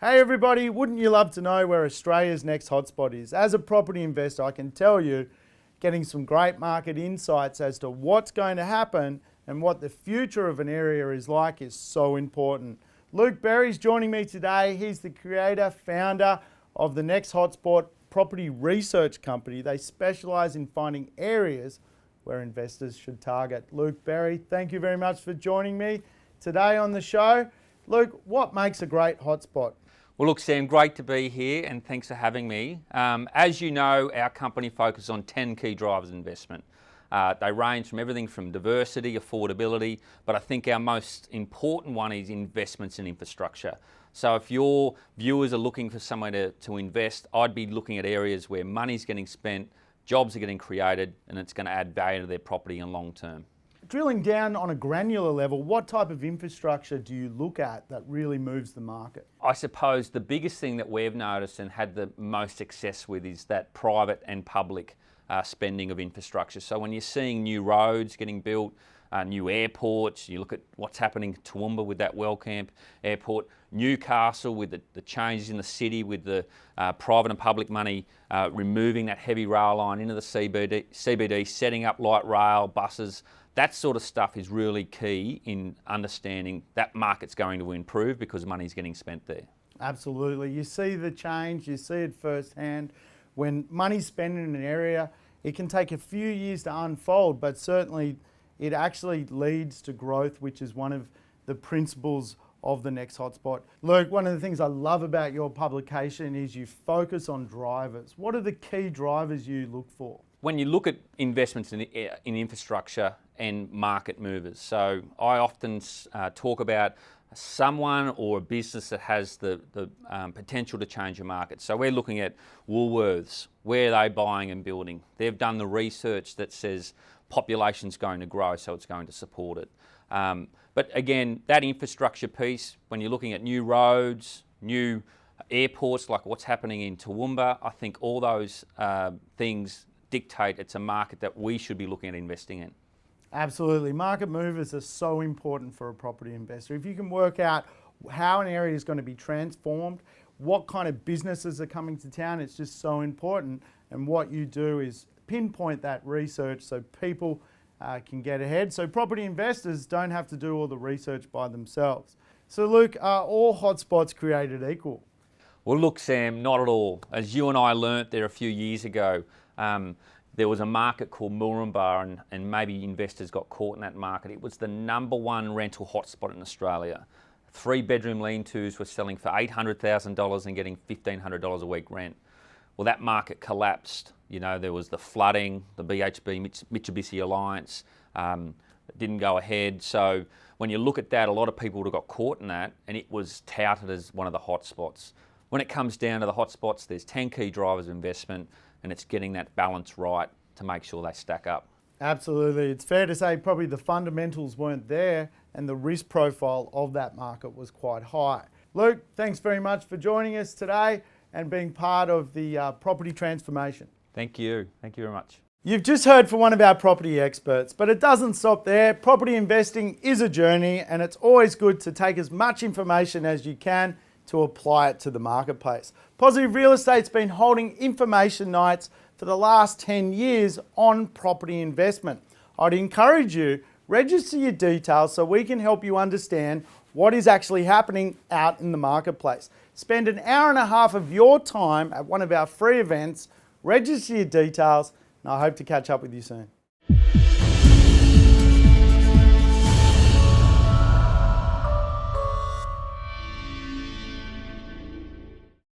Hey everybody, wouldn't you love to know where Australia's next hotspot is? As a property investor, I can tell you, getting some great market insights as to what's going to happen and what the future of an area is like is so important. Luke Berry's joining me today. He's the creator, founder of the Next Hotspot property research company. They specialize in finding areas where investors should target. Luke Berry, thank you very much for joining me today on the show. Luke, what makes a great hotspot? Well, look, Sam, great to be here and thanks for having me. As you know, our company focuses on 10 key drivers of investment. They range from everything from diversity, affordability, but I think our most important one is investments in infrastructure. So if your viewers are looking for somewhere to invest, I'd be looking at areas where money's getting spent, jobs are getting created, and it's going to add value to their property in long term. Drilling down on a granular level, what type of infrastructure do you look at that really moves the market? I suppose the biggest thing that we've noticed and had the most success with is that private and public spending of infrastructure. So when you're seeing new roads getting built, new airports, you look at what's happening in Toowoomba with that Wellcamp airport, Newcastle with the changes in the city with the private and public money removing that heavy rail line into the CBD, setting up light rail, buses. That sort of stuff is really key in understanding that market's going to improve because money's getting spent there. Absolutely. You see the change, you see it firsthand. When money's spent in an area, it can take a few years to unfold, but certainly it actually leads to growth, which is one of the principles of the Next Hotspot. Luke, one of the things I love about your publication is you focus on drivers. What are the key drivers you look for? When you look at investments in infrastructure and market movers, so I often talk about someone or a business that has the potential to change a market. So we're looking at Woolworths. Where are they buying and building? They've done the research that says population's going to grow, so it's going to support it. But again, that infrastructure piece, when you're looking at new roads, new airports, like what's happening in Toowoomba, I think all those things dictate it's a market that we should be looking at investing in. Absolutely. Market movers are so important for a property investor. If you can work out how an area is going to be transformed, what kind of businesses are coming to town, it's just so important. And what you do is pinpoint that research so people can get ahead. So property investors don't have to do all the research by themselves. So Luke, are all hotspots created equal? Well, look, Sam, not at all. As you and I learnt there a few years ago, there was a market called Moranbah and maybe investors got caught in that market. It was the #1 rental hotspot in Australia. 3-bedroom lean-tos were selling for $800,000 and getting $1,500 a week rent. Well, that market collapsed. You know, there was the flooding, the BHP Mitsubishi Alliance, it didn't go ahead. So when you look at that, a lot of people would have got caught in that and it was touted as one of the hotspots. When it comes down to the hotspots, there's 10 key drivers of investment and it's getting that balance right to make sure they stack up. Absolutely. It's fair to say probably the fundamentals weren't there and the risk profile of that market was quite high. Luke, thanks very much for joining us today and being part of the property transformation. Thank you. Thank you very much. You've just heard from one of our property experts, but it doesn't stop there. Property investing is a journey and it's always good to take as much information as you can to apply it to the marketplace. Positive Real Estate's been holding information nights for the last 10 years on property investment. I'd encourage you, register your details so we can help you understand what is actually happening out in the marketplace. Spend an hour and a half of your time at one of our free events, register your details, and I hope to catch up with you soon.